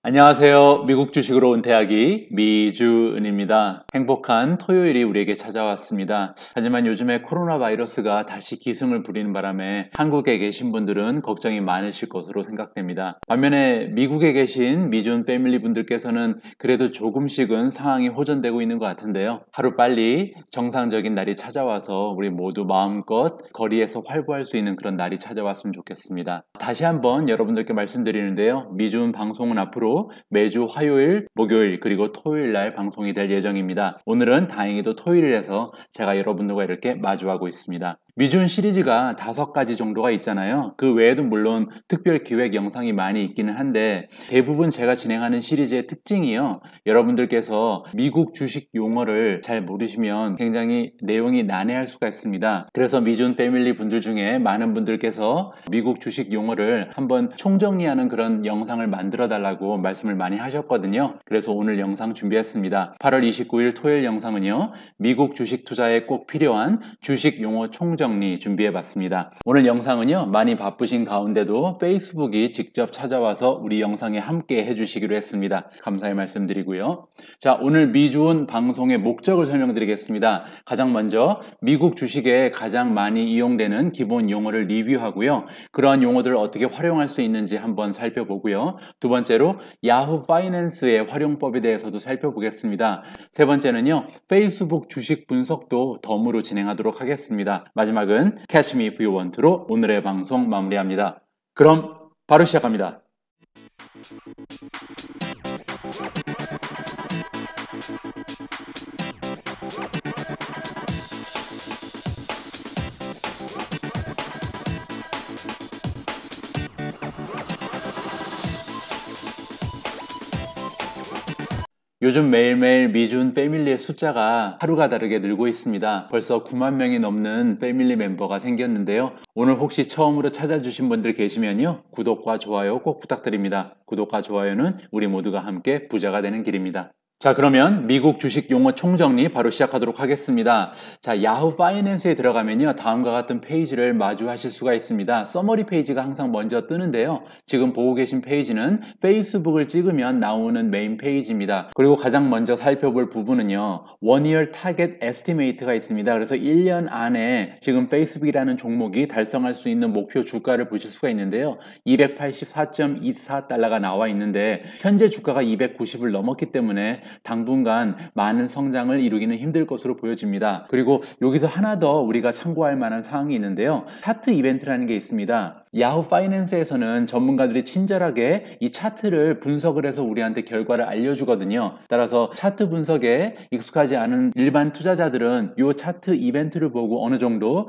안녕하세요. 미국 주식으로 온 대학이 미주은입니다. 행복한 토요일이 우리에게 찾아왔습니다. 하지만 요즘에 코로나 바이러스가 다시 기승을 부리는 바람에 한국에 계신 분들은 걱정이 많으실 것으로 생각됩니다. 반면에 미국에 계신 미준 패밀리 분들께서는 그래도 조금씩은 상황이 호전되고 있는 것 같은데요. 하루빨리 정상적인 날이 찾아와서 우리 모두 마음껏 거리에서 활보할 수 있는 그런 날이 찾아왔으면 좋겠습니다. 다시 한번 여러분들께 말씀드리는데요. 미준 방송은 앞으로 매주 화요일, 목요일, 그리고 토요일 날 방송이 될 예정입니다. 오늘은 다행히도 토요일에서 제가 여러분들과 이렇게 마주하고 있습니다. 미준 시리즈가 5가지 정도가 있잖아요. 그 외에도 물론 특별 기획 영상이 많이 있기는 한데 대부분 제가 진행하는 시리즈의 특징이요. 여러분들께서 미국 주식 용어를 잘 모르시면 굉장히 내용이 난해할 수가 있습니다. 그래서 미준 패밀리 분들 중에 많은 분들께서 미국 주식 용어를 한번 총정리하는 그런 영상을 만들어 달라고 말씀을 많이 하셨거든요. 그래서 오늘 영상 준비했습니다. 8월 29일 토요일 영상은요. 미국 주식 투자에 꼭 필요한 주식 용어 총정리 준비해봤습니다. 오늘 영상은요. 많이 바쁘신 가운데도 페이스북이 직접 찾아와서 우리 영상에 함께 해주시기로 했습니다. 감사의 말씀드리고요. 자, 오늘 미주은 방송의 목적을 설명드리겠습니다. 가장 먼저 미국 주식에 가장 많이 이용되는 기본 용어를 리뷰하고요. 그러한 용어들을 어떻게 활용할 수 있는지 한번 살펴보고요. 두 번째로 야후 파이낸스의 활용법에 대해서도 살펴보겠습니다. 세 번째는요. 페이스북 주식 분석도 덤으로 진행하도록 하겠습니다. 마지막은 Catch Me If You Want로 오늘의 방송 마무리합니다. 그럼 바로 시작합니다. 요즘 매일매일 미준 패밀리의 숫자가 하루가 다르게 늘고 있습니다. 벌써 9만 명이 넘는 패밀리 멤버가 생겼는데요. 오늘 혹시 처음으로 찾아주신 분들 계시면요. 구독과 좋아요 꼭 부탁드립니다. 구독과 좋아요는 우리 모두가 함께 부자가 되는 길입니다. 자, 그러면 미국 주식 용어 총정리 바로 시작하도록 하겠습니다. 자, 야후 파이낸스에 들어가면요. 다음과 같은 페이지를 마주하실 수가 있습니다. 서머리 페이지가 항상 먼저 뜨는데요. 지금 보고 계신 페이지는 페이스북을 찍으면 나오는 메인 페이지입니다. 그리고 가장 먼저 살펴볼 부분은요. 원이얼 타겟 에스티메이트가 있습니다. 그래서 1년 안에 지금 페이스북이라는 종목이 달성할 수 있는 목표 주가를 보실 수가 있는데요. 284.24달러가 나와 있는데 현재 주가가 290을 넘었기 때문에 당분간 많은 성장을 이루기는 힘들 것으로 보여집니다. 그리고 여기서 하나 더 우리가 참고할 만한 사항이 있는데요. 차트 이벤트라는 게 있습니다. 야후 파이낸스에서는 전문가들이 친절하게 이 차트를 분석을 해서 우리한테 결과를 알려주거든요. 따라서 차트 분석에 익숙하지 않은 일반 투자자들은 이 차트 이벤트를 보고 어느 정도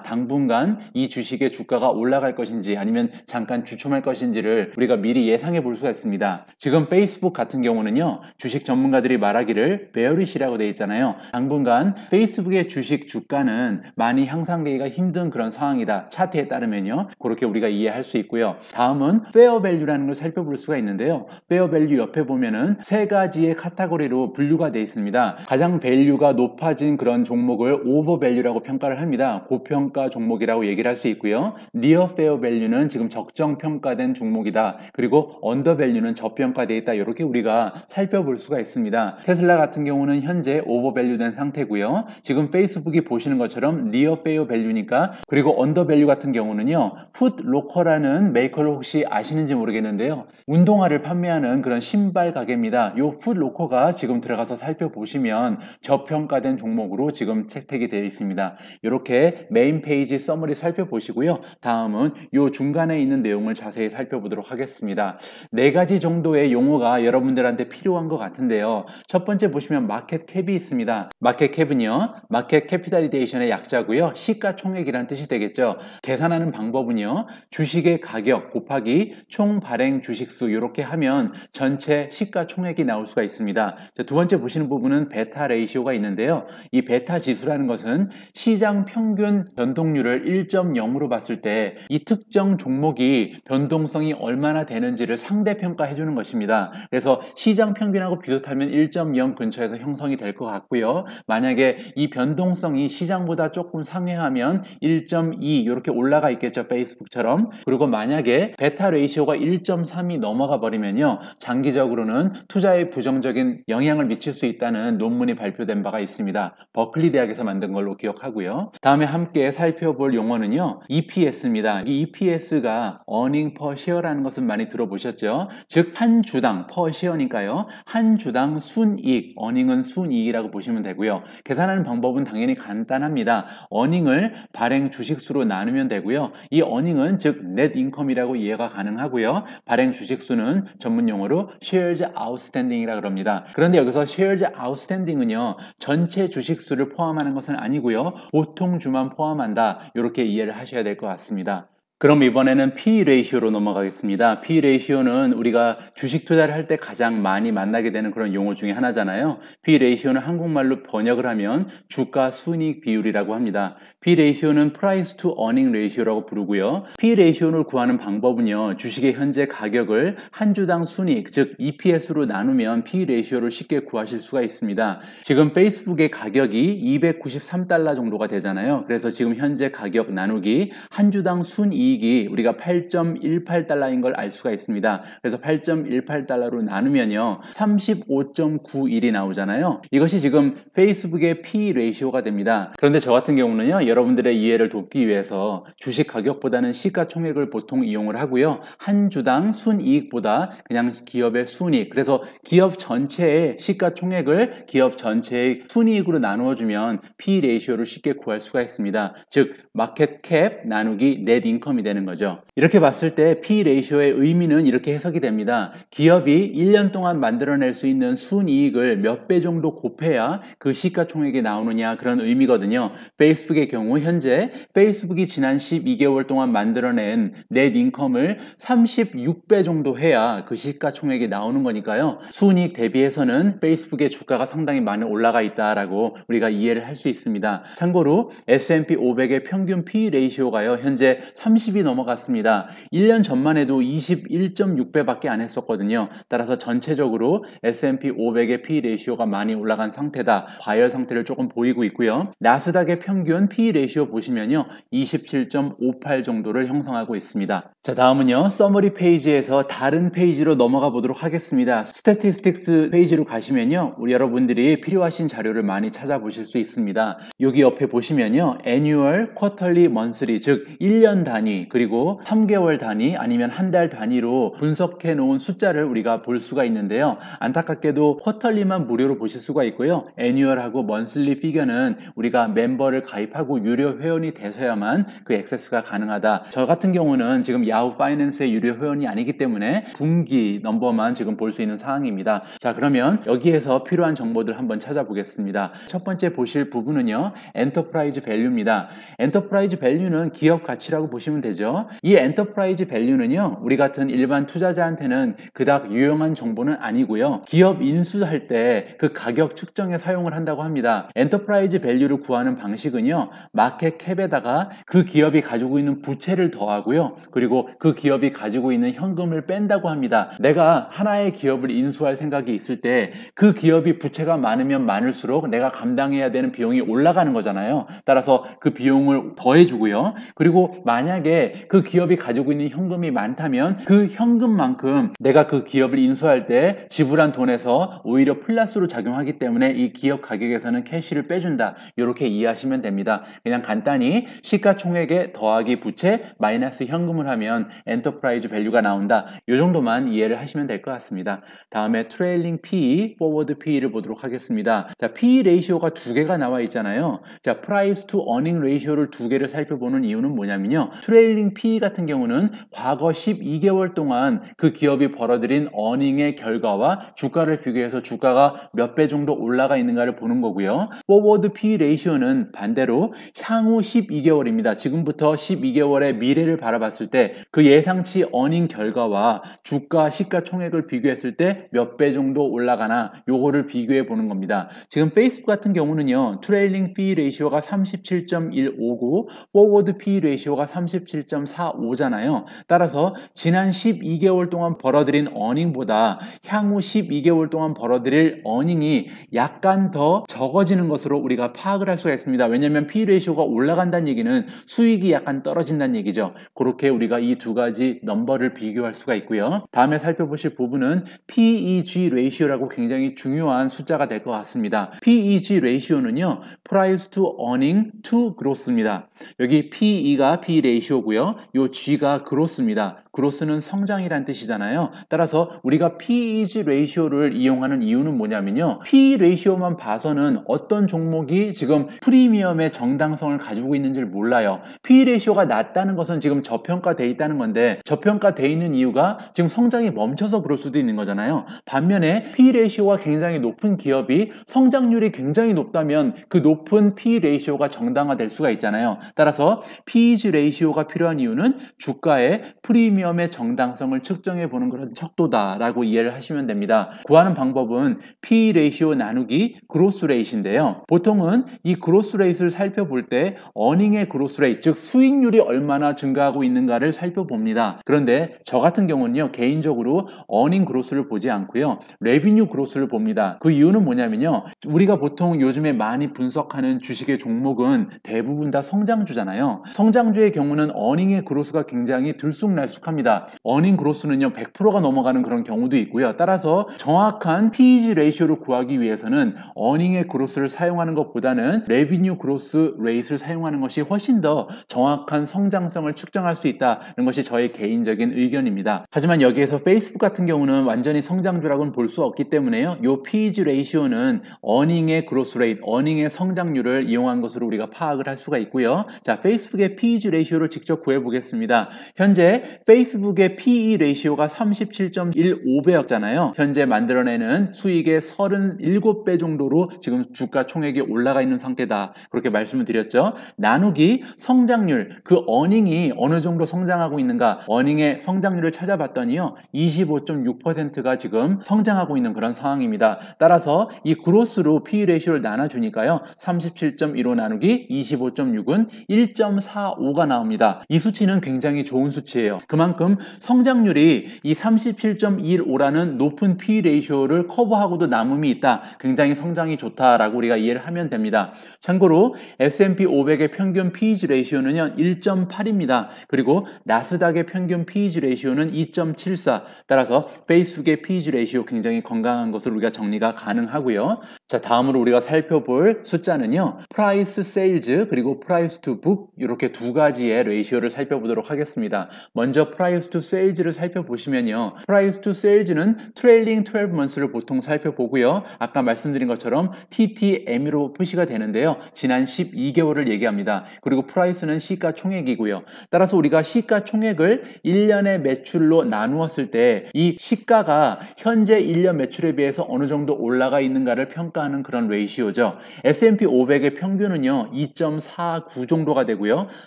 당분간 이 주식의 주가가 올라갈 것인지 아니면 잠깐 주춤할 것인지를 우리가 미리 예상해 볼 수가 있습니다. 지금 페이스북 같은 경우는요. 주식 전문가들이 말하기를 베어리시라고 되어 있잖아요. 당분간 페이스북의 주식 주가는 많이 향상되기가 힘든 그런 상황이다. 차트에 따르면요. 그렇게 우리가 이해할 수 있고요. 다음은 페어 밸류라는 걸 살펴볼 수가 있는데요. 페어 밸류 옆에 보면은 3가지의 카테고리로 분류가 되어 있습니다. 가장 밸류가 높아진 그런 종목을 오버 밸류라고 평가를 합니다. 고평가 종목이라고 얘기를 할 수 있고요. 니어 페어 밸류는 지금 적정 평가된 종목이다. 그리고 언더 밸류는 저평가되어 있다. 이렇게 우리가 살펴볼 수가 있습니다. 테슬라 같은 경우는 현재 오버밸류된 상태고요. 지금 페이스북이 보시는 것처럼 니어 페어 밸류니까 그리고 언더 밸류 같은 경우는요. 풋로커라는 메이커를 혹시 아시는지 모르겠는데요. 운동화를 판매하는 그런 신발 가게입니다. 이 풋로커가 지금 들어가서 살펴보시면 저평가된 종목으로 지금 채택이 되어 있습니다. 이렇게 메인 페이지 서머리 살펴보시고요. 다음은 이 중간에 있는 내용을 자세히 살펴보도록 하겠습니다. 4가지 정도의 용어가 여러분들한테 필요한 것 같은데요. 첫 번째 보시면 마켓 캡이 있습니다. 마켓 캡은요. 마켓 캐피탈리제이션의 약자고요. 시가총액이란 뜻이 되겠죠. 계산하는 방법은요. 주식의 가격 곱하기 총 발행 주식수 이렇게 하면 전체 시가총액이 나올 수가 있습니다. 자, 두 번째 보시는 부분은 베타 레이시오가 있는데요. 이 베타 지수라는 것은 시장 평균 변동률을 1.0으로 봤을 때 이 특정 종목이 변동성이 얼마나 되는지를 상대평가해 주는 것입니다. 그래서 시장 평균하고 비슷하면 1.0 근처에서 형성이 될 것 같고요. 만약에 이 변동성이 시장보다 조금 상회하면 1.2 이렇게 올라가 있겠죠. 페이스북처럼. 것처럼. 그리고 만약에 베타 레이시오가 1.3이 넘어가 버리면요, 장기적으로는 투자에 부정적인 영향을 미칠 수 있다는 논문이 발표된 바가 있습니다. 버클리 대학에서 만든 걸로 기억하고요. 다음에 함께 살펴볼 용어는요, EPS입니다. 이 EPS가 earning per share라는 것은 많이 들어보셨죠? 즉 한 주당 per share니까요, 한 주당 순이익, earning은 순이익이라고 보시면 되고요. 계산하는 방법은 당연히 간단합니다. earning을 발행 주식수로 나누면 되고요. 이 earning은 즉 net income이라고 이해가 가능하고요. 발행 주식수는 전문 용어로 shares outstanding이라고 합니다. 그런데 여기서 shares outstanding은요, 전체 주식수를 포함하는 것은 아니고요, 보통 주만 포함한다, 이렇게 이해를 하셔야 될 것 같습니다. 그럼 이번에는 P 레이시오로 넘어가겠습니다. P 레이시오는 우리가 주식 투자를 할 때 가장 많이 만나게 되는 그런 용어 중에 하나잖아요. P 레이시오는 한국말로 번역을 하면 주가 순이익 비율이라고 합니다. P 레이시오는 Price to Earning 레이시오라고 부르고요. P 레이시오를 구하는 방법은요, 주식의 현재 가격을 한 주당 순이익, 즉 EPS로 나누면 P 레이시오를 쉽게 구하실 수가 있습니다. 지금 페이스북의 가격이 293달러 정도가 되잖아요. 그래서 지금 현재 가격 나누기 한 주당 순이익 이익이 우리가 8.18달러인 걸 알 수가 있습니다. 그래서 8.18달러로 나누면요, 35.91이 나오잖아요. 이것이 지금 페이스북의 P 레이시오가 됩니다. 그런데 저 같은 경우는요, 여러분들의 이해를 돕기 위해서 주식 가격보다는 시가총액을 보통 이용을 하고요, 한 주당 순이익보다 그냥 기업의 순이익, 그래서 기업 전체의 시가총액을 기업 전체의 순이익으로 나누어주면 P 레이시오를 쉽게 구할 수가 있습니다. 즉 마켓 캡 나누기 넷 인컴이 되는 거죠. 이렇게 봤을 때 P 레이시오의 의미는 이렇게 해석이 됩니다. 기업이 1년 동안 만들어낼 수 있는 순이익을 몇 배 정도 곱해야 그 시가총액이 나오느냐, 그런 의미거든요. 페이스북의 경우 현재 페이스북이 지난 12개월 동안 만들어낸 넷 인컴을 36배 정도 해야 그 시가총액이 나오는 거니까요. 순이익 대비해서는 페이스북의 주가가 상당히 많이 올라가 있다라고 우리가 이해를 할 수 있습니다. 참고로 S&P 500의 평균 P 레이시오가요, 현재 30이 넘어갔습니다. 1년 전만 해도 21.6배밖에 안 했었거든요. 따라서 전체적으로 S&P 500의 P 레이시오가 많이 올라간 상태다, 과열 상태를 조금 보이고 있고요. 나스닥의 평균 P 레이시오 보시면요, 27.58 정도를 형성하고 있습니다. 자, 다음은요, 서머리 페이지에서 다른 페이지로 넘어가 보도록 하겠습니다. 스태티스틱스 페이지로 가시면요, 우리 여러분들이 필요하신 자료를 많이 찾아보실 수 있습니다. 여기 옆에 보시면요, 애뉴얼, 쿼털리, 먼슬리, 즉 1년 단위, 그리고 3개월 단위, 아니면 한 달 단위로 분석해 놓은 숫자를 우리가 볼 수가 있는데요. 안타깝게도 쿼털리만 무료로 보실 수가 있고요, 애뉴얼하고 먼슬리 피겨는 우리가 멤버를 가입하고 유료 회원이 되셔야만 그 액세스가 가능하다. 저 같은 경우는 지금 야후 파이낸스의 유료 회원이 아니기 때문에 분기 넘버만 지금 볼 수 있는 상황입니다. 자, 그러면 여기에서 필요한 정보들 한번 찾아보겠습니다. 첫 번째 보실 부분은요, 엔터프라이즈 밸류입니다. 엔터프라이즈 밸류는 기업 가치라고 보시면 되죠. 이 엔터프라이즈 밸류는요, 우리 같은 일반 투자자한테는 그닥 유용한 정보는 아니고요, 기업 인수할 때 그 가격 측정에 사용을 한다고 합니다. 엔터프라이즈 밸류를 구하는 방식은요, 마켓 캡에다가 그 기업이 가지고 있는 부채를 더하고요, 그리고 그 기업이 가지고 있는 현금을 뺀다고 합니다. 내가 하나의 기업을 인수할 생각이 있을 때 그 기업이 부채가 많으면 많을수록 내가 감당해야 되는 비용이 올라가는 거잖아요. 따라서 그 비용을 더해주고요, 그리고 만약에 그 기업이 가지고 있는 현금이 많다면 그 현금만큼 내가 그 기업을 인수할 때 지불한 돈에서 오히려 플러스로 작용하기 때문에 이 기업 가격에서는 캐시를 빼준다, 이렇게 이해하시면 됩니다. 그냥 간단히 시가총액에 더하기 부채 마이너스 현금을 하면 엔터프라이즈 밸류가 나온다, 이 정도만 이해를 하시면 될 것 같습니다. 다음에 트레일링 PE, 포워드 PE를 보도록 하겠습니다. 자, PE 레이시오가 두 개가 나와 있잖아요. 자, 프라이스 투 어닝 레이시오를 두 개를 살펴보는 이유는 뭐냐면요, 트레일링 PE 같은 경우는 과거 12개월 동안 그 기업이 벌어들인 어닝의 결과와 주가를 비교해서 주가가 몇 배 정도 올라가 있는가를 보는 거고요. 포워드 PE 레이시오는 반대로 향후 12개월입니다. 지금부터 12개월의 미래를 바라봤을 때 그 예상치 어닝 결과와 주가 시가총액을 비교했을 때 몇 배 정도 올라가나, 요거를 비교해 보는 겁니다. 지금 페이스북 같은 경우는요, 트레일링 PE 레이시오가 37.159, 포워드 PE 레이시오가 37.45잖아요. 따라서 지난 12개월 동안 벌어들인 어닝보다 향후 12개월 동안 벌어들일 어닝이 약간 더 적어지는 것으로 우리가 파악을 할 수가 있습니다. 왜냐하면 P 레이쇼가 올라간다는 얘기는 수익이 약간 떨어진다는 얘기죠. 그렇게 우리가 이 두 가지 넘버를 비교할 수가 있고요. 다음에 살펴보실 부분은 PEG 레이쇼라고 굉장히 중요한 숫자가 될 것 같습니다. PEG 레이쇼는요, Price to Earning to Growth입니다. 여기 PE가 P 레이쇼고요. 요 G가 Growth입니다. growth는 성장이란 뜻이잖아요. 따라서 우리가 PEG 레이쇼를 이용하는 이유는 뭐냐면요. PE 레이쇼만 봐서는 어떤 종목이 지금 프리미엄의 정당성을 가지고 있는지를 몰라요. PE 레이쇼가 낮다는 것은 지금 저평가돼 있다는 건데 저평가돼 있는 이유가 지금 성장이 멈춰서 그럴 수도 있는 거잖아요. 반면에 PE 레이쇼가 굉장히 높은 기업이 성장률이 굉장히 높다면 그 높은 PE 레이쇼가 정당화될 수가 있잖아요. 따라서 PEG 레이쇼가 필요한 이유는 주가의 프리미엄의 정당성을 측정해 보는 그런 척도다라고 이해를 하시면 됩니다. 구하는 방법은 PE 레이쇼 나누기 그로스 레이트인데요. 보통은 이 그로스 레이트를 살펴볼 때 어닝의 그로스 레이트, 즉 수익률이 얼마나 증가하고 있는가를 살펴봅니다. 그런데 저 같은 경우는요, 개인적으로 어닝 그로스를 보지 않고요, 레비뉴 그로스를 봅니다. 그 이유는 뭐냐면요, 우리가 보통 요즘에 많이 분석하는 주식의 종목은 대부분 다 성장주잖아요. 성장주의 경우는 어닝의 그로스가 굉장히 들쑥날쑥합니다. 어닝 그로스는요 100%가 넘어가는 그런 경우도 있고요. 따라서 정확한 PEG 레이쇼를 구하기 위해서는 어닝의 그로스를 사용하는 것보다는 레비뉴 그로스 레이트를 사용하는 것이 훨씬 더 정확한 성장성을 측정할 수 있다는 것이 저의 개인적인 의견입니다. 하지만 여기에서 페이스북 같은 경우는 완전히 성장주라고는 볼 수 없기 때문에요. 이 PEG 레이쇼는 어닝의 그로스 레이트, 어닝의 성장률을 이용한 것으로 우리가 파악을 할 수가 있고요. 자, 페이스북의 PEG 레이쇼를 직접 구해 보겠습니다. 현재 페이스북의 PE 레이쇼가 37.15배였잖아요. 현재 만들어내는 수익의 37배 정도로 지금 주가 총액이 올라가 있는 상태다. 그렇게 말씀을 드렸죠. 나누기 성장률, 그 어닝이 어느 정도 성장하고 있는가, 어닝의 성장률을 찾아봤더니요 25.6%가 지금 성장하고 있는 그런 상황입니다. 따라서 이 그로스로 PE 레이쇼를 나눠주니까요 37.15 나누기 25.6은 1.45가 나옵니다. 이 수치는 굉장히 좋은 수치예요. 그만큼 성장률이 이 37.15라는 높은 PE 레이쇼를 커버하고도 남음이 있다. 굉장히 성장이 좋다라고 우리가 이해를 하면 됩니다. 참고로 S&P 500의 평균 PEG 레이쇼는요 1.8입니다. 그리고 나스닥의 평균 PEG 레이쇼는 2.74. 따라서 페이스북의 PEG 레이쇼 굉장히 건강한 것으로 우리가 정리가 가능하고요. 자, 다음으로 우리가 살펴볼 숫자는요 프라이스 세일즈 그리고 프라이스 투 북, 이렇게 두 가지의 레이쇼를 살펴보도록 하겠습니다. 먼저 프라이스 투 세일즈를 살펴보시면요, 프라이스 투 세일즈는 트레일링 12months를 보통 살펴보고요, 아까 말씀드린 것처럼 TTM으로 표시가 되는데요, 지난 12개월을 얘기합니다. 그리고 프라이스는 시가총액이고요. 따라서 우리가 시가총액을 1년의 매출로 나누었을 때 이 시가가 현재 1년 매출에 비해서 어느 정도 올라가 있는가를 평가하는 그런 레이시오죠. S&P 500의 평균은요 2.49 정도가 되고요,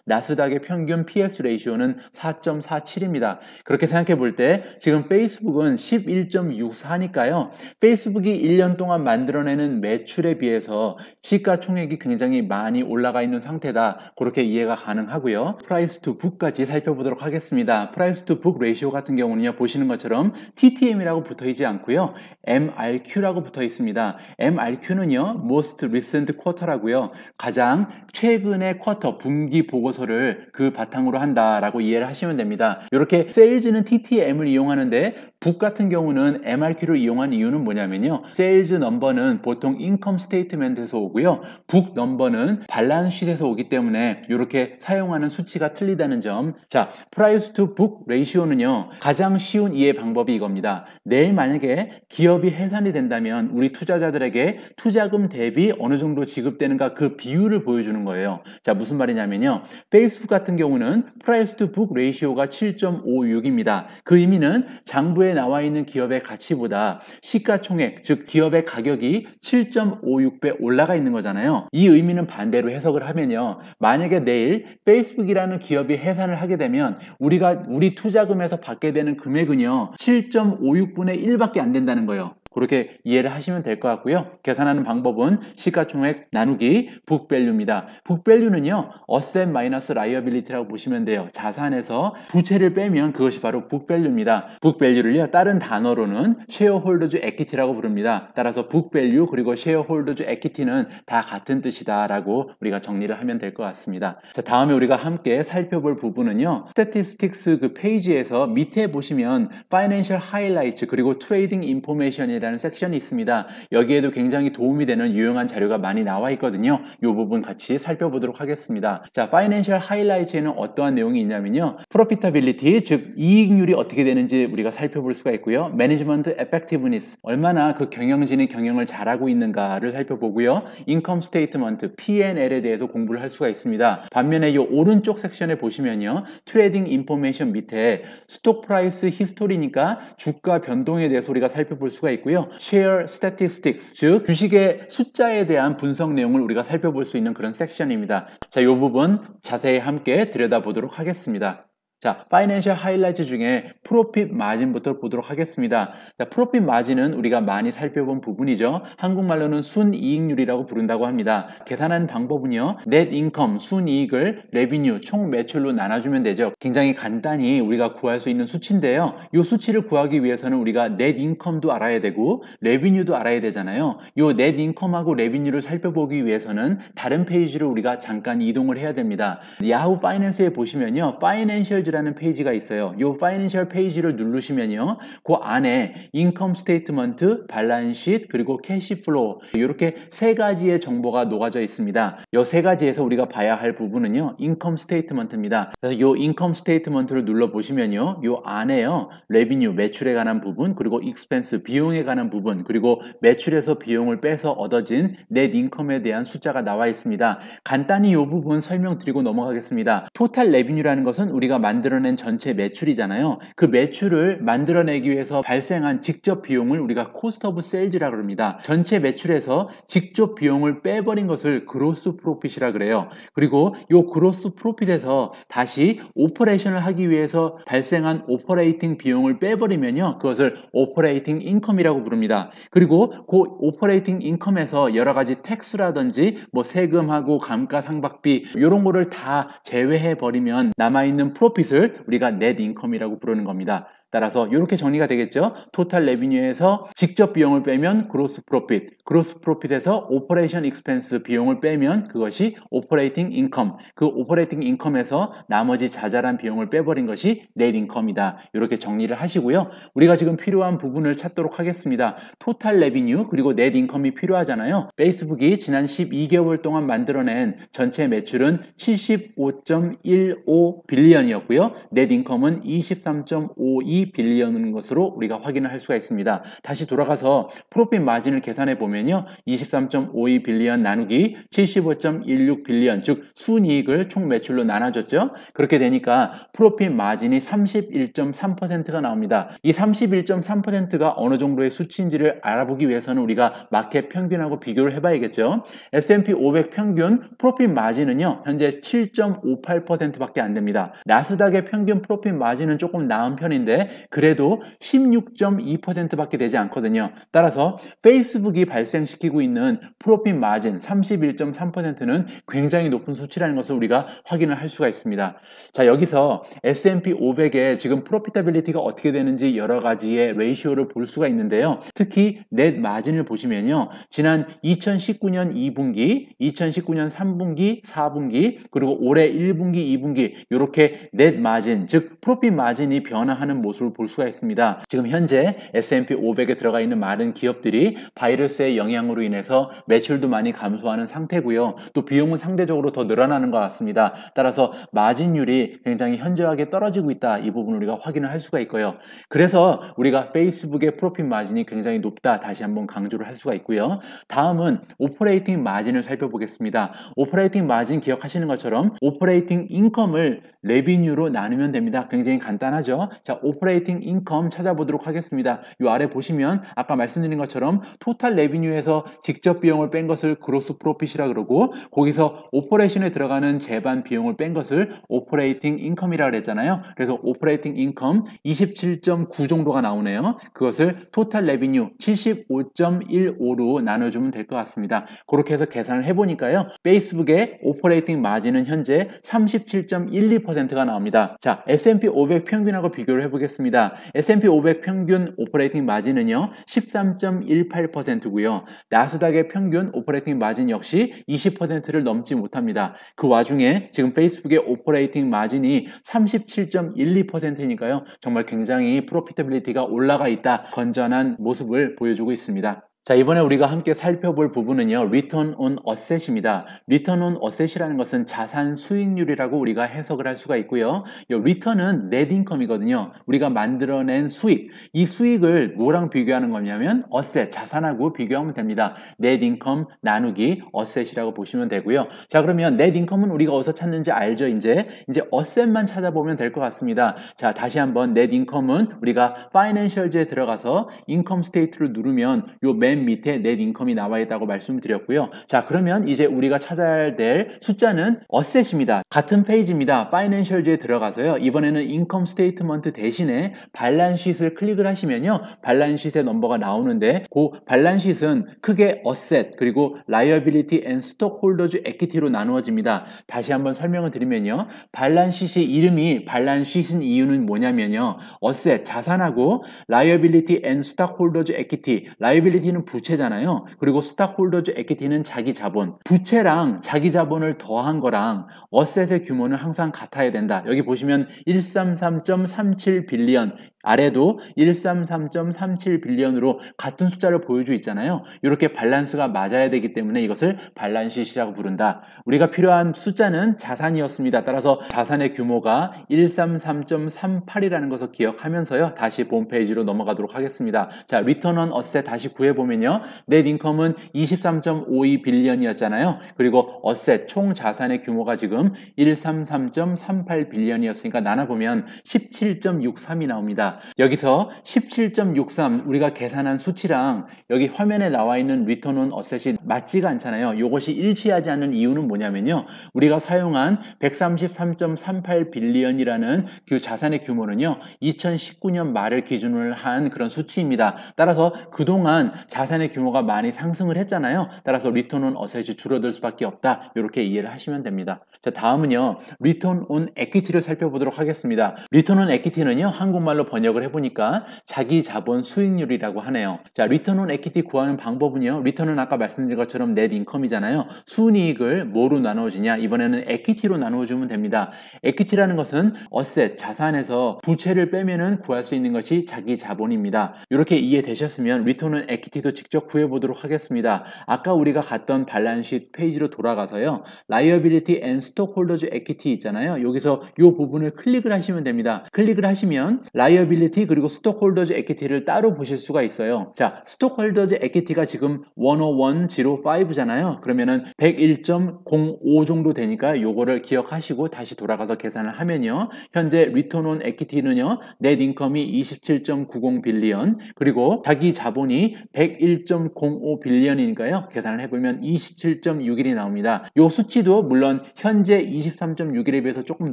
나스닥의 평균 PS 레이시오는 4.47입니다. 그렇게 생각해 볼 때 지금 페이스북은 11.64니까요 페이스북이 1년 동안 만들어내는 매출에 비해서 시가총액이 굉장히 많이 올라가 있는 상태다. 그렇게 이해가 가능하고요. 프라이스 투 북까지 살펴보도록 하겠습니다. 프라이스 투 북 레이시오 같은 경우는요 보시는 것처럼 TTM이라고 붙어있지 않고요 MRQ라고 붙어 있습니다. MRQ는요 Most Recent Quarter라고요, 가장 최근의 쿼터 분기 보고서를 그 바탕으로 한다라고 이해를 하시면 됩니다. 이렇게 세일즈는 TTM을 이용하는데 북 같은 경우는 MRQ를 이용한 이유는 뭐냐면요, 세일즈 넘버는 보통 인컴 스테이트멘트에서 오고요, 북 넘버는 발란스 쉿에서 오기 때문에 이렇게 사용하는 수치가 틀리다는 점. 자, 프라이스 투 북 레이시오는요 가장 쉬운 이해 방법이 이겁니다. 내일 만약에 기업이 해산이 된다면 우리 투자자들에게 투자금 대비 어느 정도 지급되는가 그 비율을 보여주는 거예요. 자, 무슨 말이냐면요, 페이스북 같은 경우는 프라이스 투 북 레이시오가 7.56입니다. 그 의미는 장부에 나와 있는 기업의 가치보다 시가총액, 즉 기업의 가격이 7.56배 올라가 있는 거잖아요. 이 의미는 반대로 해석을 하면요, 만약에 내일 페이스북이라는 기업이 해산을 하게 되면 우리 투자금에서 받게 되는 금액은요 7.56분의 1밖에 안 된다는 거예요. 그렇게 이해를 하시면 될 것 같고요. 계산하는 방법은 시가총액 나누기 북밸류입니다. 북밸류는요, 어셋 마이너스 라이어빌리티라고 보시면 돼요. 자산에서 부채를 빼면 그것이 바로 북밸류입니다. 북밸류를요, 다른 단어로는 쉐어홀더즈 에퀴티라고 부릅니다. 따라서 북밸류 그리고 쉐어홀더즈 에퀴티는 다 같은 뜻이다라고 우리가 정리를 하면 될 것 같습니다. 자, 다음에 우리가 함께 살펴볼 부분은요, 스태티스틱스 그 페이지에서 밑에 보시면 파이낸셜 하이라이트 그리고 트레이딩 인포메이션이라는 섹션이 있습니다. 여기에도 굉장히 도움이 되는 유용한 자료가 많이 나와 있거든요. 이 부분 같이 살펴보도록 하겠습니다. 자, 파이낸셜 하이라이트에는 어떠한 내용이 있냐면요, 프로피타빌리티, 즉 이익률이 어떻게 되는지 우리가 살펴볼 수가 있고요, 매니지먼트 에펙티브니스, 얼마나 그 경영진이 경영을 잘하고 있는가를 살펴보고요, 인컴 스테이트먼트, P&L에 대해서 공부를 할 수가 있습니다. 반면에 이 오른쪽 섹션에 보시면요, 트레이딩 인포메이션 밑에 스톡 프라이스 히스토리니까 주가 변동에 대해서 우리가 살펴볼 수가 있고요, 쉐어 스태티스틱스, 즉 주식의 숫자에 대한 분석 내용을 우리가 살펴볼 수 있는 그런 섹션입니다. 자, 이 부분 자세히 함께 들여다보도록 하겠습니다. 자, 파이낸셜 하이라이트 중에 프로핏 마진부터 보도록 하겠습니다. 자, 프로핏 마진은 우리가 많이 살펴본 부분이죠. 한국말로는 순이익률이라고 부른다고 합니다. 계산하는 방법은요, 넷 인컴, 순이익을 레비뉴, 총 매출로 나눠주면 되죠. 굉장히 간단히 우리가 구할 수 있는 수치인데요. 이 수치를 구하기 위해서는 우리가 넷 인컴도 알아야 되고 레비뉴도 알아야 되잖아요. 이 넷 인컴하고 레비뉴를 살펴보기 위해서는 다른 페이지로 우리가 잠깐 이동을 해야 됩니다. 야후 파이낸스에 보시면요, 파이낸셜 라는 페이지가 있어요. 이 파이낸셜 페이지를 누르시면요, 그 안에 인컴 스테이트먼트, 밸런스, 그리고 캐시플로우, 이렇게 세 가지의 정보가 녹아져 있습니다. 이 세 가지에서 우리가 봐야 할 부분은요, 인컴 스테이트먼트입니다. 그래서 이 인컴 스테이트먼트를 눌러보시면요, 이 안에요, 레비뉴, 매출에 관한 부분, 그리고 익스펜스, 비용에 관한 부분, 그리고 매출에서 비용을 빼서 얻어진 넷 인컴에 대한 숫자가 나와 있습니다. 간단히 이 부분 설명드리고 넘어가겠습니다. 토탈 레비뉴라는 것은 우리가 만들어낸 전체 매출이잖아요. 그 매출을 만들어내기 위해서 발생한 직접 비용을 우리가 코스트 오브 세일즈라고 합니다. 전체 매출에서 직접 비용을 빼버린 것을 그로스 프로핏이라 그래요. 그리고 이 그로스 프로핏에서 다시 오퍼레이션을 하기 위해서 발생한 오퍼레이팅 비용을 빼버리면요, 그것을 오퍼레이팅 인컴이라고 부릅니다. 그리고 그 오퍼레이팅 인컴에서 여러 가지 텍스라든지 뭐 세금하고 감가상각비 이런 거를 다 제외해 버리면 남아있는 프로핏을 우리가 넷 인컴이라고 부르는 겁니다. 따라서 이렇게 정리가 되겠죠. 토탈 레비뉴에서 직접 비용을 빼면 그로스 프로핏, 그로스 프로핏에서 오퍼레이션 익스펜스 비용을 빼면 그것이 오퍼레이팅 인컴, 그 오퍼레이팅 인컴에서 나머지 자잘한 비용을 빼버린 것이 넷 인컴이다. 이렇게 정리를 하시고요. 우리가 지금 필요한 부분을 찾도록 하겠습니다. 토탈 레비뉴 그리고 넷 인컴이 필요하잖아요. 페이스북이 지난 12개월 동안 만들어낸 전체 매출은 75.15 빌리언이었고요. 넷 인컴은 23.52 빌리언인 것으로 우리가 확인을 할 수가 있습니다. 다시 돌아가서 프로핏 마진을 계산해 보면요, 23.52 빌리언 나누기 75.16 빌리언, 즉 순이익을 총 매출로 나눠줬죠. 그렇게 되니까 프로핏 마진이 31.3%가 나옵니다. 이 31.3%가 어느 정도의 수치인지를 알아보기 위해서는 우리가 마켓 평균하고 비교를 해봐야겠죠. S&P 500 평균 프로핏 마진은요, 현재 7.58%밖에 안 됩니다. 나스닥의 평균 프로핏 마진은 조금 나은 편인데 그래도 16.2%밖에 되지 않거든요. 따라서 페이스북이 발생시키고 있는 프로핏 마진 31.3%는 굉장히 높은 수치라는 것을 우리가 확인을 할 수가 있습니다. 자, 여기서 S&P 500의 지금 프로피타빌리티가 어떻게 되는지 여러 가지의 레이시오를 볼 수가 있는데요. 특히 넷 마진을 보시면요, 지난 2019년 2분기, 2019년 3분기, 4분기, 그리고 올해 1분기, 2분기 이렇게 넷 마진, 즉 프로핏 마진이 변화하는 모습을 볼 수가 있습니다. 지금 현재 S&P 500에 들어가 있는 많은 기업들이 바이러스의 영향으로 인해서 매출도 많이 감소하는 상태고요. 또 비용은 상대적으로 더 늘어나는 것 같습니다. 따라서 마진율이 굉장히 현저하게 떨어지고 있다. 이 부분을 우리가 확인을 할 수가 있고요. 그래서 우리가 페이스북의 프로핏 마진이 굉장히 높다. 다시 한번 강조를 할 수가 있고요. 다음은 오퍼레이팅 마진을 살펴보겠습니다. 오퍼레이팅 마진 기억하시는 것처럼 오퍼레이팅 인컴을 레비뉴로 나누면 됩니다. 굉장히 간단하죠. 자, 오퍼레이팅 오퍼레이팅 인컴 찾아보도록 하겠습니다. 이 아래 보시면 아까 말씀드린 것처럼 토탈 레비뉴에서 직접 비용을 뺀 것을 그로스 프로핏이라 그러고 거기서 오퍼레이션에 들어가는 제반 비용을 뺀 것을 오퍼레이팅 인컴이라 그랬잖아요. 그래서 오퍼레이팅 인컴 27.9 정도가 나오네요. 그것을 토탈 레비뉴 75.15로 나눠주면 될 것 같습니다. 그렇게 해서 계산을 해보니까요. 페이스북의 오퍼레이팅 마진은 현재 37.12%가 나옵니다. 자, S&P 500 평균하고 비교를 해보겠습니다. S&P 500 평균 오퍼레이팅 마진은요 13.18%고요. 나스닥의 평균 오퍼레이팅 마진 역시 20%를 넘지 못합니다. 그 와중에 지금 페이스북의 오퍼레이팅 마진이 37.12%니까요. 정말 굉장히 프로피터빌리티가 올라가 있다. 건전한 모습을 보여주고 있습니다. 자, 이번에 우리가 함께 살펴볼 부분은요, Return on Asset입니다. Return on Asset이라는 것은 자산 수익률이라고 우리가 해석을 할 수가 있고요. 이 Return은 Net Income이거든요. 우리가 만들어낸 수익, 이 수익을 뭐랑 비교하는 거냐면 Asset, 자산하고 비교하면 됩니다. Net Income 나누기 Asset이라고 보시면 되고요. 자, 그러면 Net Income은 우리가 어디서 찾는지 알죠? 이제 Asset만 찾아보면 될 것 같습니다. 자, 다시 한번 Net Income은 우리가 Financials에 들어가서 Income State를 누르면 요 맨 밑에 넷 인컴이 나와 있다고 말씀드렸고요. 자, 그러면 이제 우리가 찾아야 될 숫자는 어셋입니다. 같은 페이지입니다. 파이낸셜즈에 들어가서요. 이번에는 인컴 스테이트먼트 대신에 발란시트를 클릭을 하시면요. 발란시트의 넘버가 나오는데 그 발란시트는 크게 어셋 그리고 라이어빌리티 앤 스톡홀더즈 에퀴티로 나누어집니다. 다시 한번 설명을 드리면요. 발란시트 이름이 발란시트인 이유는 뭐냐면요. 어셋 자산하고 라이어빌리티 앤 스톡홀더즈 에퀴티 라이어빌리티는 부채잖아요. 그리고 스탁홀더즈 에퀴티는 자기 자본. 부채랑 자기 자본을 더한 거랑 어셋의 규모는 항상 같아야 된다. 여기 보시면 133.37 빌리언 아래도 133.37빌리언으로 같은 숫자를 보여주고 있잖아요. 이렇게 밸런스가 맞아야 되기 때문에 이것을 밸런시시라고 부른다. 우리가 필요한 숫자는 자산이었습니다. 따라서 자산의 규모가 133.38이라는 것을 기억하면서요. 다시 본 페이지로 넘어가도록 하겠습니다. 자, 리턴 온 어셋 다시 구해보면요. 넷 인컴은 23.52빌리언이었잖아요. 그리고 어셋 총 자산의 규모가 지금 133.38빌리언이었으니까 나눠보면 17.63이 나옵니다. 여기서 17.63 우리가 계산한 수치랑 여기 화면에 나와 있는 리턴 온 어셋이 맞지가 않잖아요. 이것이 일치하지 않는 이유는 뭐냐면요. 우리가 사용한 133.38 빌리언이라는 그 자산의 규모는요. 2019년 말을 기준으로 한 그런 수치입니다. 따라서 그동안 자산의 규모가 많이 상승을 했잖아요. 따라서 리턴 온 어셋이 줄어들 수밖에 없다. 이렇게 이해를 하시면 됩니다. 자, 다음은요. 리턴 온 에퀴티를 살펴보도록 하겠습니다. 리턴 온 에퀴티는요. 한국말로 번역을 해보니까 자기 자본 수익률이라고 하네요. 자, 리턴 온 에퀴티 구하는 방법은요. 리턴은 아까 말씀드린 것처럼 넷 인컴이잖아요. 순이익을 뭐로 나누어지냐? 이번에는 에퀴티로 나누어주면 됩니다. 에퀴티라는 것은 어셋, 자산에서 부채를 빼면은 구할 수 있는 것이 자기 자본입니다. 이렇게 이해되셨으면 리턴 온 에퀴티도 직접 구해보도록 하겠습니다. 아까 우리가 갔던 발란시트 페이지로 돌아가서요. 라이어빌리티 앤 스톡홀더즈 에퀴티 있잖아요. 여기서 이 부분을 클릭을 하시면 됩니다. 클릭을 하시면 라이어빌리티 그리고 스톡홀더즈 에퀴티를 따로 보실 수가 있어요. 자, 스톡홀더즈 에퀴티가 지금 101.05잖아요. 그러면은 101.05 정도 되니까 요거를 기억하시고 다시 돌아가서 계산을 하면요. 현재 리턴 온 에퀴티는요. 넷 인컴이 27.90 빌리언 그리고 자기 자본이 101.05 빌리언이니까요. 계산을 해보면 27.61이 나옵니다. 요 수치도 물론 현재 23.61에 비해서 조금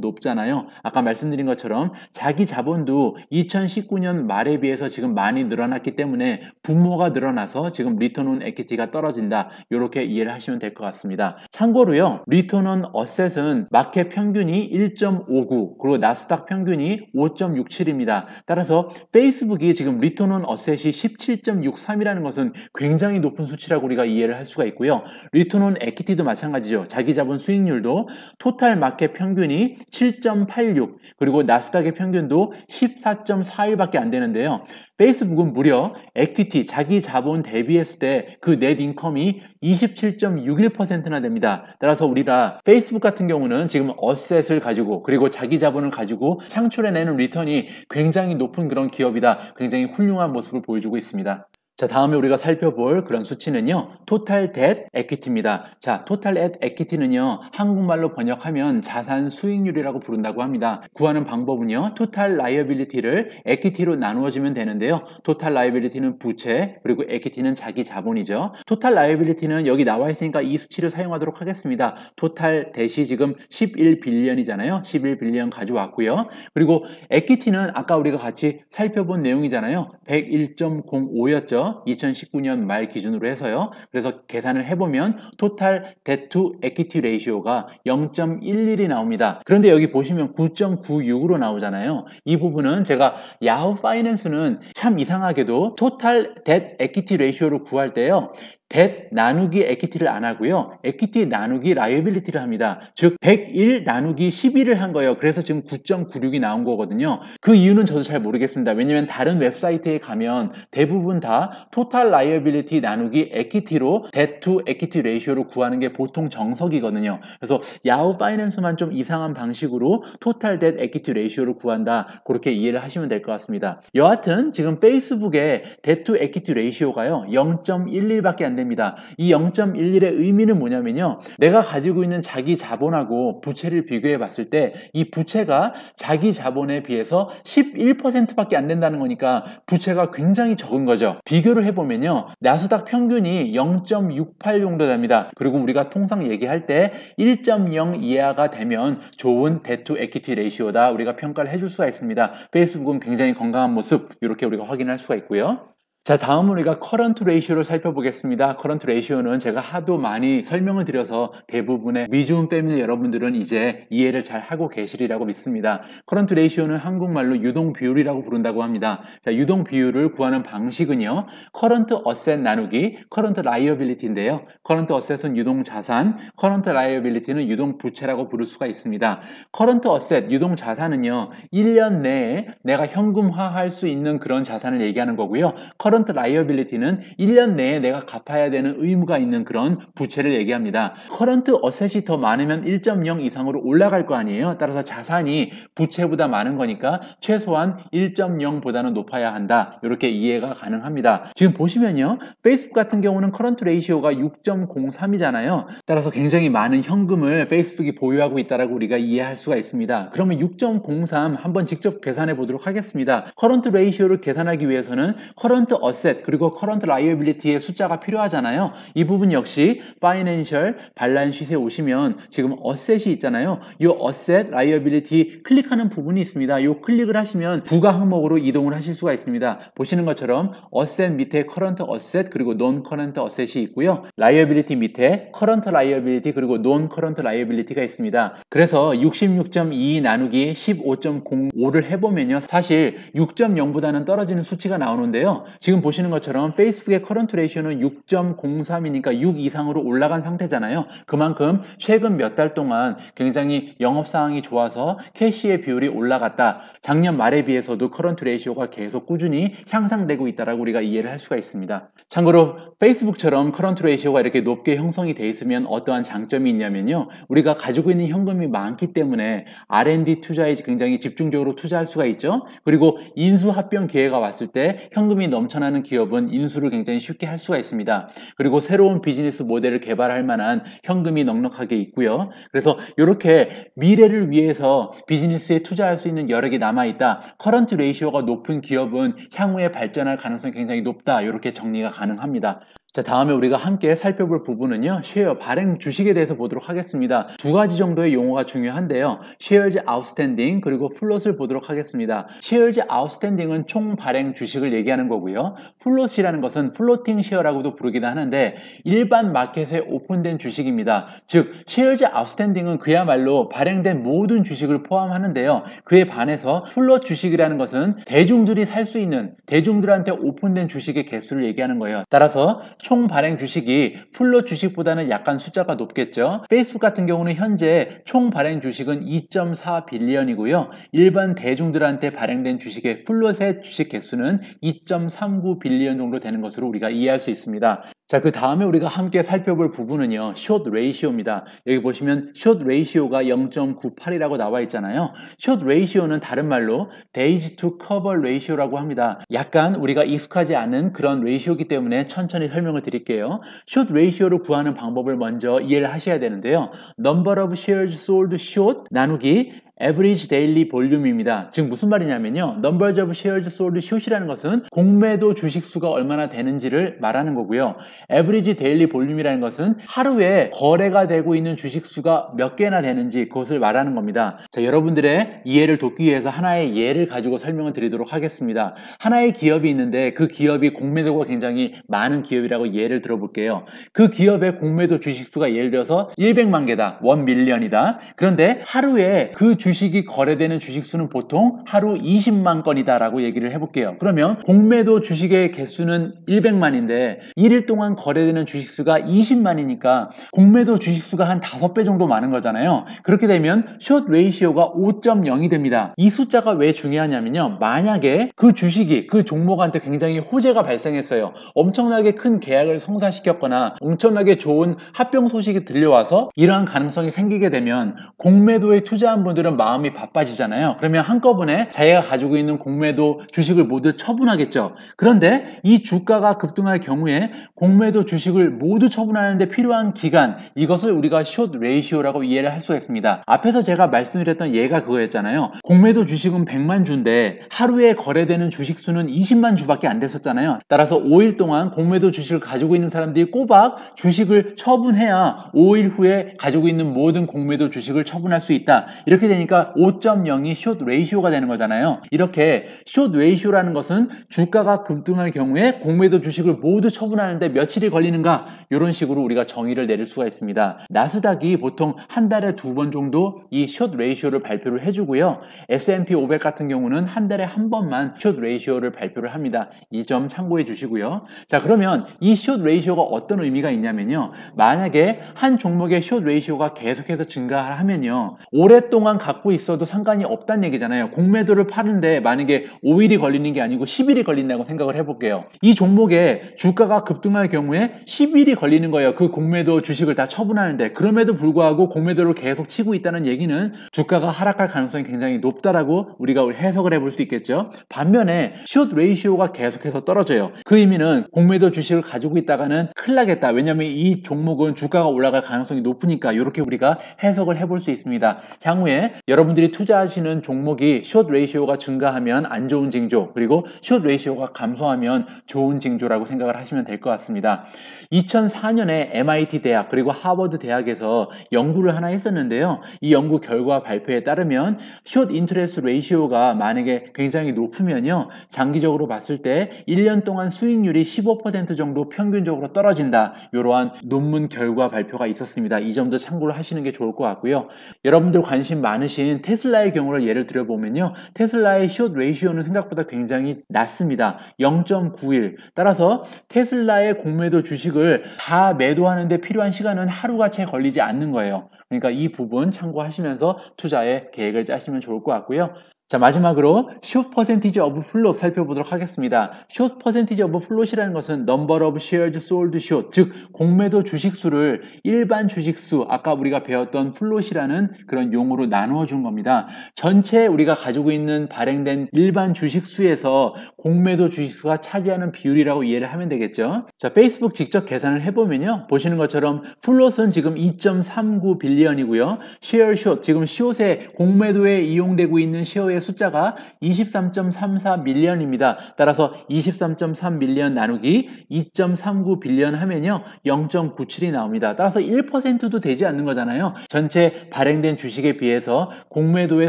높잖아요. 아까 말씀드린 것처럼 자기 자본도 2019년 말에 비해서 지금 많이 늘어났기 때문에 분모가 늘어나서 지금 리턴 온 에퀴티가 떨어진다. 이렇게 이해를 하시면 될 것 같습니다. 참고로요. 리턴 온 어셋은 마켓 평균이 1.59 그리고 나스닥 평균이 5.67입니다. 따라서 페이스북이 지금 리턴 온 어셋이 17.63이라는 것은 굉장히 높은 수치라고 우리가 이해를 할 수가 있고요. 리턴 온 에퀴티도 마찬가지죠. 자기 자본 수익률도 토탈 마켓 평균이 7.86 그리고 나스닥의 평균도 14.41밖에 안 되는데요. 페이스북은 무려 에퀴티, 자기 자본 대비했을 때 그 넷 인컴이 27.61%나 됩니다. 따라서 우리가 페이스북 같은 경우는 지금 어셋을 가지고 그리고 자기 자본을 가지고 창출해내는 리턴이 굉장히 높은 그런 기업이다. 굉장히 훌륭한 모습을 보여주고 있습니다. 자, 다음에 우리가 살펴볼 그런 수치는요, 토탈 뎃 에퀴티입니다. 자, 토탈 뎃 에퀴티는요, 한국말로 번역하면 자산 수익률이라고 부른다고 합니다. 구하는 방법은요, 토탈 라이어빌리티를 에퀴티로 나누어주면 되는데요. 토탈 라이어빌리티는 부채, 그리고 에퀴티는 자기 자본이죠. 토탈 라이어빌리티는 여기 나와 있으니까 이 수치를 사용하도록 하겠습니다. 토탈 뎃이 지금 11빌리언이잖아요. 11빌리언 가져왔고요. 그리고 에퀴티는 아까 우리가 같이 살펴본 내용이잖아요. 101.05였죠. 2019년 말 기준으로 해서요. 그래서 계산을 해보면 토탈 뎃 투 에퀴티 레이시오가 0.11이 나옵니다. 그런데 여기 보시면 9.96으로 나오잖아요. 이 부분은 제가 야후 파이낸스는 참 이상하게도 토탈 뎃 에퀴티 레이시오를 구할 때요, 뎃 나누기 에퀴티를 안 하고요, 에퀴티 나누기 라이어빌리티를 합니다. 즉 101 나누기 11을 한 거예요. 그래서 지금 9.96이 나온 거거든요. 그 이유는 저도 잘 모르겠습니다. 왜냐면 다른 웹사이트에 가면 대부분 다 토탈 라이어빌리티 나누기 에퀴티로 뎃 투 에퀴티 레이시오를 구하는 게 보통 정석이거든요. 그래서 야후 파이낸스만 좀 이상한 방식으로 토탈 뎃 에퀴티 레이시오를 구한다, 그렇게 이해를 하시면 될 것 같습니다. 여하튼 지금 페이스북의 뎃 투 에퀴티 레이시오가요 0.11밖에 안 됩니다. 이 0.11의 의미는 뭐냐면요, 내가 가지고 있는 자기 자본하고 부채를 비교해 봤을 때 이 부채가 자기 자본에 비해서 11%밖에 안 된다는 거니까 부채가 굉장히 적은 거죠. 비교를 해보면요, 나스닥 평균이 0.68 정도 됩니다. 그리고 우리가 통상 얘기할 때 1.0 이하가 되면 좋은 뎃 투 에퀴티 레이시오다, 우리가 평가를 해줄 수가 있습니다. 페이스북은 굉장히 건강한 모습, 이렇게 우리가 확인할 수가 있고요. 자, 다음은 우리가 커런트 레이시오를 살펴보겠습니다. 커런트 레이시오는 제가 하도 많이 설명을 드려서 대부분의 미주은 패밀리 여러분들은 이제 이해를 잘 하고 계시리라고 믿습니다. 커런트 레이시오는 한국말로 유동 비율이라고 부른다고 합니다. 자, 유동 비율을 구하는 방식은요, 커런트 어셋 나누기 커런트 라이어빌리티인데요. 커런트 어셋은 유동 자산, 커런트 라이어빌리티는 유동 부채라고 부를 수가 있습니다. 커런트 어셋, 유동 자산은요, 1년 내에 내가 현금화할 수 있는 그런 자산을 얘기하는 거고요. 커런트 라이어빌리티는 1년 내에 내가 갚아야 되는 의무가 있는 그런 부채를 얘기합니다. 커런트 어셋이 더 많으면 1.0 이상으로 올라갈 거 아니에요. 따라서 자산이 부채보다 많은 거니까 최소한 1.0보다는 높아야 한다, 이렇게 이해가 가능합니다. 지금 보시면요, 페이스북 같은 경우는 커런트 레이시오가 6.03이잖아요. 따라서 굉장히 많은 현금을 페이스북이 보유하고 있다고 우리가 이해할 수가 있습니다. 그러면 6.03 한번 직접 계산해 보도록 하겠습니다. 커런트 레이시오를 계산하기 위해서는 커런트 어셋 그리고 커런트 라이어빌리티의 숫자가 필요하잖아요. 이 부분 역시 파이낸셜 발란스 시트에 오시면 지금 어셋이 있잖아요. 이 어셋 라이어빌리티 클릭하는 부분이 있습니다. 이 클릭을 하시면 부가 항목으로 이동을 하실 수가 있습니다. 보시는 것처럼 어셋 밑에 커런트 어셋 그리고 논 커런트 어셋이 있고요. 라이어빌리티 밑에 커런트 라이어빌리티 그리고 논 커런트 라이어빌리티가 있습니다. 그래서 66.2 나누기 15.05를 해보면요, 사실 6.0보다는 떨어지는 수치가 나오는데요. 지금 보시는 것처럼 페이스북의 커런트 레이시오는 6.03이니까 6 이상으로 올라간 상태잖아요. 그만큼 최근 몇 달 동안 굉장히 영업사항이 좋아서 캐시의 비율이 올라갔다. 작년 말에 비해서도 커런트 레이시오가 계속 꾸준히 향상되고 있다고 우리가 이해를 할 수가 있습니다. 참고로 페이스북처럼 커런트 레이시오가 이렇게 높게 형성이 돼 있으면 어떠한 장점이 있냐면요, 우리가 가지고 있는 현금이 많기 때문에 R&D 투자에 굉장히 집중적으로 투자할 수가 있죠. 그리고 인수 합병 기회가 왔을 때 현금이 넘쳐나는 기업은 인수를 굉장히 쉽게 할 수가 있습니다. 그리고 새로운 비즈니스 모델을 개발할 만한 현금이 넉넉하게 있고요. 그래서 이렇게 미래를 위해서 비즈니스에 투자할 수 있는 여력이 남아있다. 커런트 레이시오가 높은 기업은 향후에 발전할 가능성이 굉장히 높다. 이렇게 정리가 가능합니다. 자, 다음에 우리가 함께 살펴볼 부분은요, 쉐어, 발행 주식에 대해서 보도록 하겠습니다. 두 가지 정도의 용어가 중요한데요. Shares Outstanding 그리고 Float을 보도록 하겠습니다. Shares Outstanding은 총 발행 주식을 얘기하는 거고요. Float이라는 것은 Floating Share라고도 부르기도 하는데 일반 마켓에 오픈된 주식입니다. 즉, Shares Outstanding은 그야말로 발행된 모든 주식을 포함하는데요. 그에 반해서 Float 주식이라는 것은 대중들이 살 수 있는, 대중들한테 오픈된 주식의 개수를 얘기하는 거예요. 따라서 총 발행 주식이 플롯 주식보다는 약간 숫자가 높겠죠. 페이스북 같은 경우는 현재 총 발행 주식은 2.4 빌리언이고요. 일반 대중들한테 발행된 주식의 플롯의 주식 개수는 2.39 빌리언 정도 되는 것으로 우리가 이해할 수 있습니다. 자, 그 다음에 우리가 함께 살펴볼 부분은요, 숏 레이시오입니다. 여기 보시면 숏 레이시오가 0.98이라고 나와 있잖아요. 숏 레이시오는 다른 말로 days to cover ratio라고 합니다. 약간 우리가 익숙하지 않은 그런 레이시오이기 때문에 천천히 설명을 드릴게요. 숏 레이시오를 구하는 방법을 먼저 이해를 하셔야 되는데요. number of shares sold short 나누기 average daily volume입니다. 즉 무슨 말이냐면요. numbers of shares sold short이라는 것은 공매도 주식 수가 얼마나 되는지를 말하는 거고요. average daily volume이라는 것은 하루에 거래가 되고 있는 주식 수가 몇 개나 되는지 그것을 말하는 겁니다. 자, 여러분들의 이해를 돕기 위해서 하나의 예를 가지고 설명을 드리도록 하겠습니다. 하나의 기업이 있는데 그 기업이 공매도가 굉장히 많은 기업이라고 예를 들어볼게요. 그 기업의 공매도 주식 수가 예를 들어서 100만 개다. 1밀리언이다. 그런데 하루에 그 주식이 거래되는 주식 수는 보통 하루 20만 건이다 라고 얘기를 해볼게요. 그러면 공매도 주식의 개수는 100만인데 1일 동안 거래되는 주식 수가 20만이니까 공매도 주식 수가 한 5배 정도 많은 거잖아요. 그렇게 되면 숏 레이시오가 5.0이 됩니다. 이 숫자가 왜 중요하냐면요. 만약에 그 주식이 그 종목한테 굉장히 호재가 발생했어요. 엄청나게 큰 계약을 성사시켰거나 엄청나게 좋은 합병 소식이 들려와서 이러한 가능성이 생기게 되면 공매도에 투자한 분들은 마음이 바빠지잖아요. 그러면 한꺼번에 자기가 가지고 있는 공매도 주식을 모두 처분하겠죠. 그런데 이 주가가 급등할 경우에 공매도 주식을 모두 처분하는데 필요한 기간, 이것을 우리가 숏 레이시오라고 이해를 할 수가 있습니다. 앞에서 제가 말씀드렸던 예가 그거였잖아요. 공매도 주식은 100만 주인데 하루에 거래되는 주식 수는 20만 주밖에 안 됐었잖아요. 따라서 5일 동안 공매도 주식을 가지고 있는 사람들이 꼬박 주식을 처분해야 5일 후에 가지고 있는 모든 공매도 주식을 처분할 수 있다. 이렇게 되니까 5.0이 숏 레이시오가 되는 거잖아요. 이렇게 숏 레이시오라는 것은 주가가 급등할 경우에 공매도 주식을 모두 처분하는데 며칠이 걸리는가, 이런 식으로 우리가 정의를 내릴 수가 있습니다. 나스닥이 보통 한 달에 2번 정도 이 숏 레이시오를 발표를 해주고요. S&P 500 같은 경우는 한 달에 한 번만 숏 레이시오를 발표를 합니다. 이 점 참고해 주시고요. 자, 그러면 이 숏 레이시오가 어떤 의미가 있냐면요. 만약에 한 종목의 숏 레이시오가 계속해서 증가하면요, 오랫동안 갖고 있어도 상관이 없다는 얘기잖아요. 공매도를 파는데 만약에 5일이 걸리는 게 아니고 10일이 걸린다고 생각을 해볼게요. 이 종목에 주가가 급등할 경우에 10일이 걸리는 거예요. 그 공매도 주식을 다 처분하는데. 그럼에도 불구하고 공매도를 계속 치고 있다는 얘기는 주가가 하락할 가능성이 굉장히 높다라고 우리가 해석을 해볼 수 있겠죠. 반면에 숏 레이시오가 계속해서 떨어져요. 그 의미는 공매도 주식을 가지고 있다가는 큰일 나겠다. 왜냐하면 이 종목은 주가가 올라갈 가능성이 높으니까, 이렇게 우리가 해석을 해볼 수 있습니다. 향후에 여러분들이 투자하시는 종목이 숏 레이시오가 증가하면 안 좋은 징조, 그리고 숏 레이시오가 감소하면 좋은 징조라고 생각을 하시면 될 것 같습니다. 2004년에 MIT 대학 그리고 하버드 대학에서 연구를 하나 했었는데요. 이 연구 결과 발표에 따르면 숏 인트레스트 레이시오가 만약에 굉장히 높으면요, 장기적으로 봤을 때 1년 동안 수익률이 15% 정도 평균적으로 떨어진다. 이러한 논문 결과 발표가 있었습니다. 이 점도 참고를 하시는 게 좋을 것 같고요. 여러분들 관심 많으신 테슬라의 경우를 예를 들어보면요, 테슬라의 숏 레이시오는 생각보다 굉장히 낮습니다. 0.91. 따라서 테슬라의 공매도 주식을 다 매도하는 데 필요한 시간은 하루가 채 걸리지 않는 거예요. 그러니까 이 부분 참고하시면서 투자의 계획을 짜시면 좋을 것 같고요. 자, 마지막으로 숏 퍼센티지 오브 플롯 살펴보도록 하겠습니다. 숏 퍼센티지 오브 플롯이라는 것은 number of shares sold short, 즉 공매도 주식수를 일반 주식수, 아까 우리가 배웠던 플롯이라는 그런 용어로 나누어 준 겁니다. 전체 우리가 가지고 있는 발행된 일반 주식수에서 공매도 주식수가 차지하는 비율이라고 이해를 하면 되겠죠. 자, 페이스북 직접 계산을 해보면요, 보시는 것처럼 플롯은 지금 2.39 빌리언이고요. share short, 지금 숏에 공매도에 이용되고 있는 쉐어의 숫자가 23.34 밀리언입니다. 따라서 23.3 밀리언 나누기 2.39 빌리언 하면요, 0.97이 나옵니다. 따라서 1%도 되지 않는 거잖아요. 전체 발행된 주식에 비해서 공매도에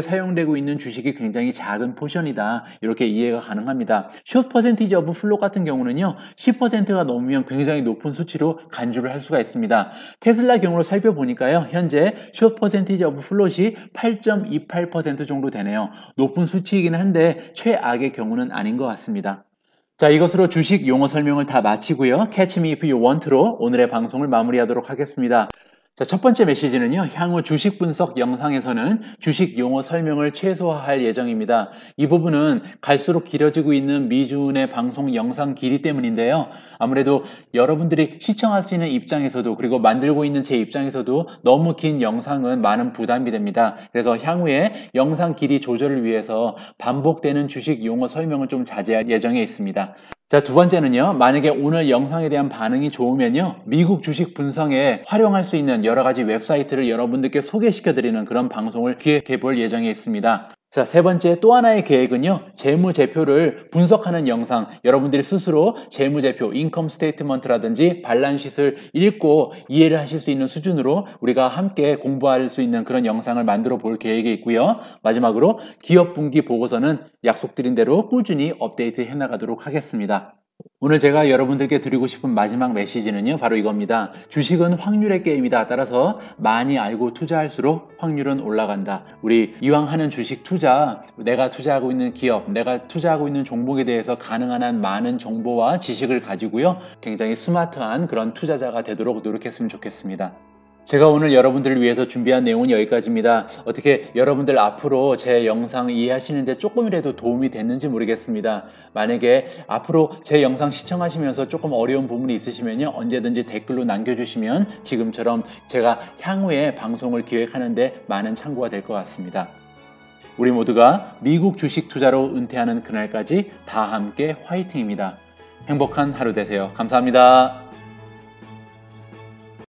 사용되고 있는 주식이 굉장히 작은 포션이다. 이렇게 이해가 가능합니다. 숏 퍼센티지 오브 플롯 같은 경우는요, 10%가 넘으면 굉장히 높은 수치로 간주를 할 수가 있습니다. 테슬라 경우를 살펴보니까요, 현재 숏 퍼센티지 오브 플롯이 8.28% 정도 되네요. 높은 수치이긴 한데 최악의 경우는 아닌 것 같습니다. 자, 이것으로 주식 용어 설명을 다 마치고요. Catch me if you want로 오늘의 방송을 마무리하도록 하겠습니다. 자, 첫 번째 메시지는요, 향후 주식 분석 영상에서는 주식 용어 설명을 최소화할 예정입니다. 이 부분은 갈수록 길어지고 있는 미주은의 방송 영상 길이 때문인데요. 아무래도 여러분들이 시청하시는 입장에서도 그리고 만들고 있는 제 입장에서도 너무 긴 영상은 많은 부담이 됩니다. 그래서 향후에 영상 길이 조절을 위해서 반복되는 주식 용어 설명을 좀 자제할 예정에 있습니다. 자, 두 번째는요, 만약에 오늘 영상에 대한 반응이 좋으면요, 미국 주식 분석에 활용할 수 있는 여러 가지 웹사이트를 여러분들께 소개시켜드리는 그런 방송을 기획해 볼 예정에 있습니다. 자, 세 번째 또 하나의 계획은요, 재무제표를 분석하는 영상, 여러분들이 스스로 재무제표, 인컴 스테이트먼트라든지 발란시트를 읽고 이해를 하실 수 있는 수준으로 우리가 함께 공부할 수 있는 그런 영상을 만들어 볼 계획이 있고요. 마지막으로 기업 분기 보고서는 약속드린 대로 꾸준히 업데이트 해나가도록 하겠습니다. 오늘 제가 여러분들께 드리고 싶은 마지막 메시지는요, 바로 이겁니다. 주식은 확률의 게임이다. 따라서 많이 알고 투자할수록 확률은 올라간다. 우리 이왕 하는 주식 투자, 내가 투자하고 있는 기업, 내가 투자하고 있는 종목에 대해서 가능한 한 많은 정보와 지식을 가지고요, 굉장히 스마트한 그런 투자자가 되도록 노력했으면 좋겠습니다. 제가 오늘 여러분들을 위해서 준비한 내용은 여기까지입니다. 어떻게 여러분들 앞으로 제 영상 이해하시는데 조금이라도 도움이 됐는지 모르겠습니다. 만약에 앞으로 제 영상 시청하시면서 조금 어려운 부분이 있으시면요, 언제든지 댓글로 남겨주시면 지금처럼 제가 향후에 방송을 기획하는데 많은 참고가 될 것 같습니다. 우리 모두가 미국 주식 투자로 은퇴하는 그날까지 다 함께 화이팅입니다. 행복한 하루 되세요. 감사합니다.